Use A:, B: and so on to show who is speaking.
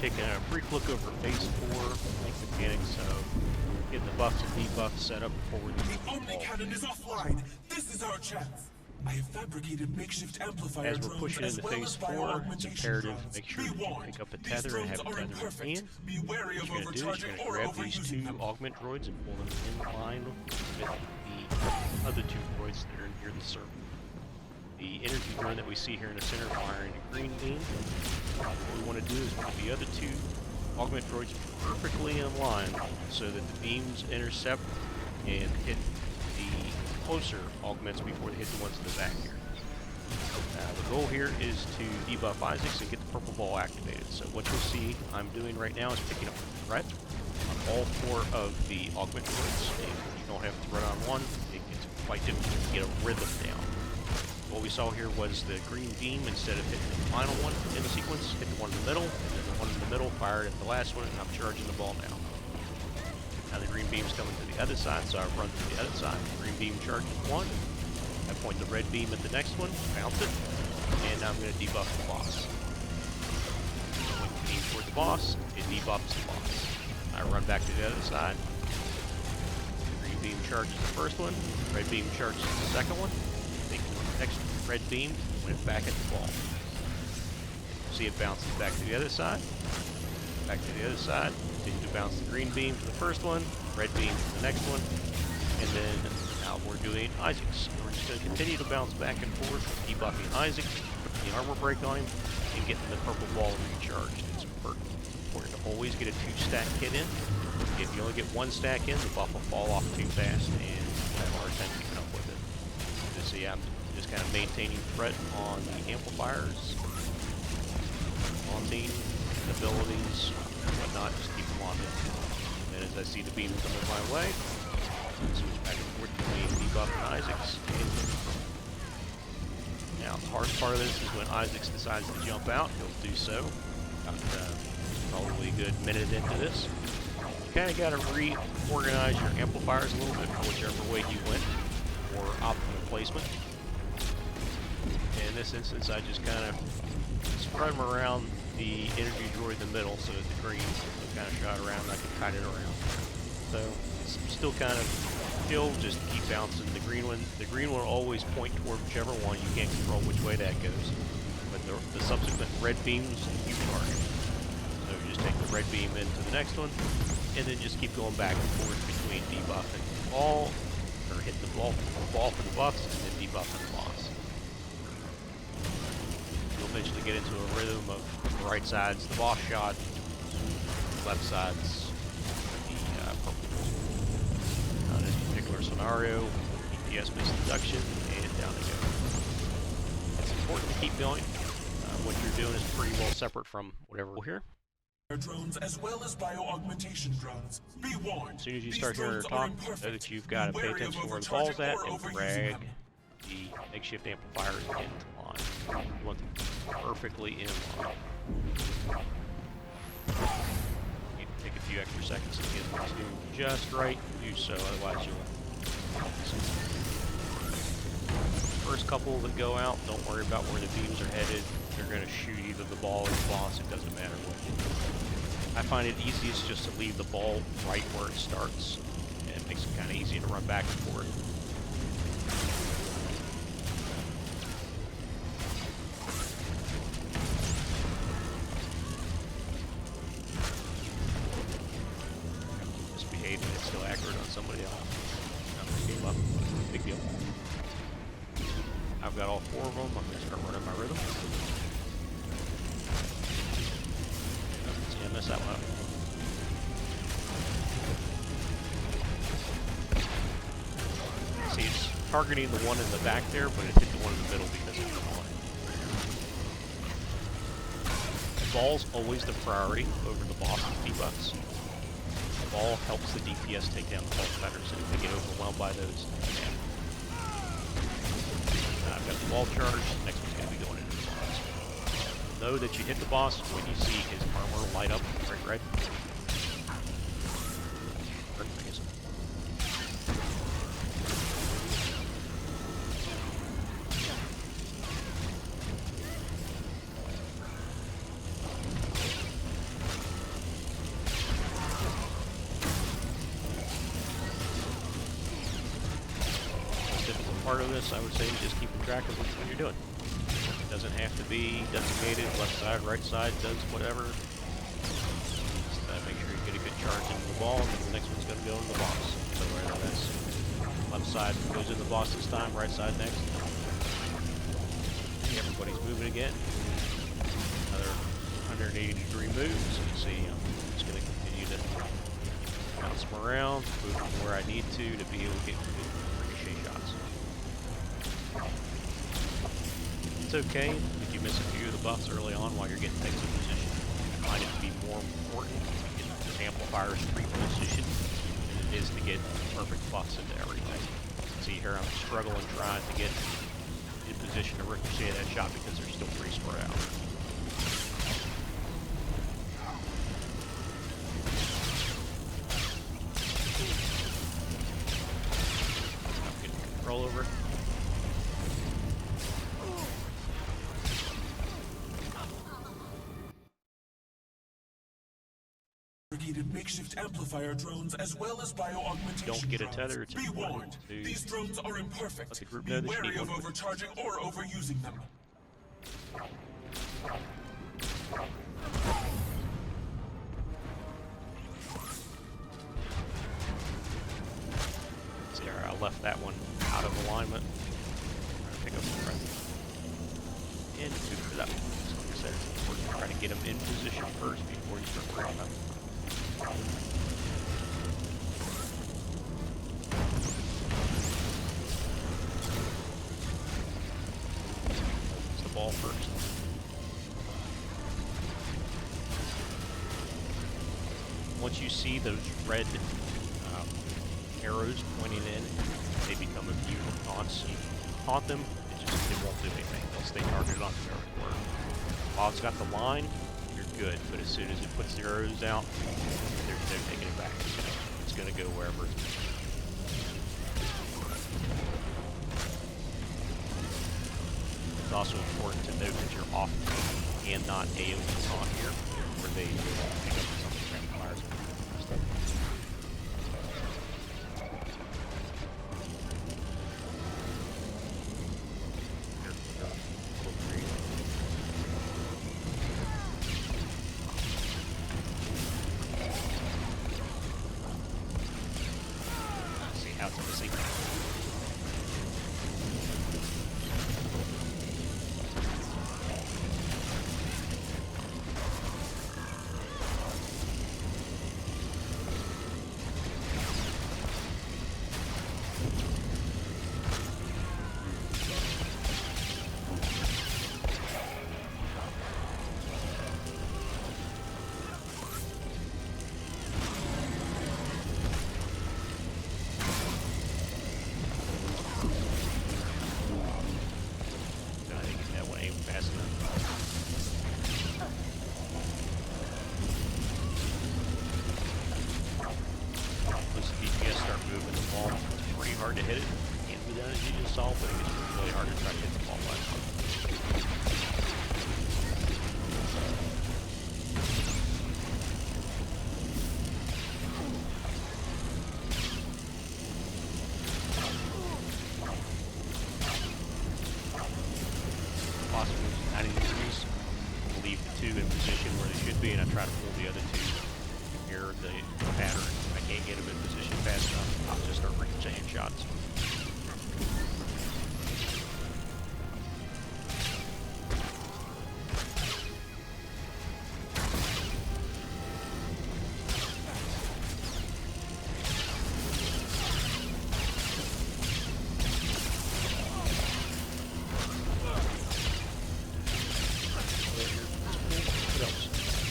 A: taking a brief look over phase 4, like mechanics of getting the buffs and debuffs set up before we move
B: The Omni Cannon is offline. This is our chance. I have fabricated makeshift amplifier
A: As we're pushing
B: drones
A: into
B: as well
A: phase
B: as
A: 4, it's
B: bioaugmentation
A: imperative
B: drones.
A: to make sure
B: Be
A: that you
B: warned,
A: pick up a
B: these
A: tether and
B: drones
A: have a
B: are
A: tether in
B: imperfect.
A: hand.
B: Be wary
A: What
B: of
A: you're going to do is
B: overcharging
A: you're
B: or
A: going to grab these
B: overusing
A: two
B: them.
A: augment droids and pull them in line with the other two droids that are near the circle. The energy drone that we see here in the center firing a green beam. What we want to do is put the other two augment droids perfectly in line so that the beams intercept and hit the closer augments before they hit the ones in the back here. The goal here is to debuff Izax and get the purple ball activated. So what you'll see I'm doing right now is picking up the threat on all 4 of the augment droids. And when you don't have threat on one, it gets quite difficult to get a rhythm down. What we saw here was the green beam, instead of hitting the final one in the sequence, hit the one in the middle, and then the one in the middle fired at the last one, and I'm charging the ball now. Now the green beam's coming to the other side, so I run to the other side. Green beam charges one. I point the red beam at the next one, bounce it, and now I'm going to debuff the boss. Point the beam toward the boss, it debuffs the boss. I run back to the other side. Green beam charges the first one, red beam charges the second one. Take the next red beam, point it back at the ball. See it bounces back to the other side, back to the other side, continue to bounce the green beam to the first one, red beam to the next one, and then now we're doing Izax. We're just going to continue to bounce back and forth, debuffing Izax, putting the armor break on him, and getting the purple ball recharged. It's important to always get a 2-stack hit in. If you only get 1 stack in, the buff will fall off too fast, and you'll have a hard time keeping up with it. So yeah, I'm just kind of maintaining threat on the amplifiers, haunting, abilities, whatnot, just keep them on it. And as I see the beam coming my way, switch back and forth between debuff and Izax. Now, the hardest part of this is when Izax decides to jump out, he'll do so. About probably a good minute into this. You kind of got to reorganize your amplifiers a little bit for whichever way you went for optimal placement. In this instance, I just kind of spread them around the energy droid in the middle so that the green kind of shot around and I can kite it around. So it's still kind of chill, just keep bouncing. The green one will always point toward whichever one. You can't control which way that goes. But the subsequent red beams, you target. So you just take the red beam into the next one, and then just keep going back and forth between debuffing the ball, or hitting the ball for the buffs, and then debuffing the boss. You'll eventually get into a rhythm of the right side's the boss shot, left side's the purple. In this particular scenario, EPS misinduction, and down they go. It's important to keep going. What you're doing is pretty well separate from whatever we'll hear.
B: Drones as well as bio-augmentation drones. Be warned.
A: As soon as you start hearing her talk, know that you've got to pay attention to where the ball's at and drag the makeshift amplifiers into line. You want them perfectly in line. You take a few extra seconds to get them to just right. Do so, otherwise you'll. First couple that go out, don't worry about where the beams are headed. They're going to shoot either the ball or the boss. It doesn't matter which. I find it easiest just to leave the ball right where it starts. And it makes it kind of easy to run back and forth. Misbehaving, it's still accurate on somebody else. Game up. Big deal. I've got all 4 of them. I'm going to start running my rhythm. See, I messed that one up. See, it's targeting the one in the back there, but it hit the one in the middle because it's the line. The ball's always the priority over the boss's debuffs. The ball helps the DPS take down the health better, so if they get overwhelmed by those, I've got the ball charged, next one's going to be going into the boss. Know that you hit the boss when you see his armor light up bright red. part of this, I would say, is just keeping track of what you're doing. It doesn't have to be designated, left side, right side, does whatever. Just make sure you get a good charge into the ball, and then the next one's going to go in the box. So whether that's left side goes in the box this time, right side next. See, everybody's moving again. Another 180-degree move, so you see I'm just going to continue to bounce them around, move them where I need to be able to get good ricochet shots. It's okay if you miss a few of the buffs early on while you're getting things in position. I find it to be more important to get the amplifiers pre-positioned than it is to get perfect buffs into everything. See here, I'm struggling trying to get in position to ricochet that shot because they're still pretty spread out. I'm getting control over it.
B: Fabricated makeshift amplifier drones as well as bio-augmentation
A: Don't get a
B: drones.
A: tether, it's
B: Be
A: important
B: warned,
A: to
B: these drones are imperfect.
A: let the group
B: Be
A: know that you
B: wary
A: need
B: of
A: one.
B: overcharging or overusing them.
A: See there, I left that one out of alignment. Trying to pick up some friends. And two for that one. So like I said, it's important to try to get them in position first before you start worrying about them. It's the ball first. Once you see those red arrows pointing in, they become immune to taunts. You taunt them, it won't do anything. They'll stay targeted on whoever. While it's got the line, you're good, but as soon as it puts the arrows out, there's no taking it back. It's gonna go wherever it's moving. It's also important to note that you're off and not AoE taunt here, where they will pick up something friendly fires. See how it's missing. Hard to hit it. Can't be done as you just saw, but it gets really hard to try to hit the ball last time. Possible 90 degrees. We'll leave the two in position where they should be, and I try to pull the other two to mirror the pattern. If I can't get them in position fast enough, I'll just start ricocheting shots.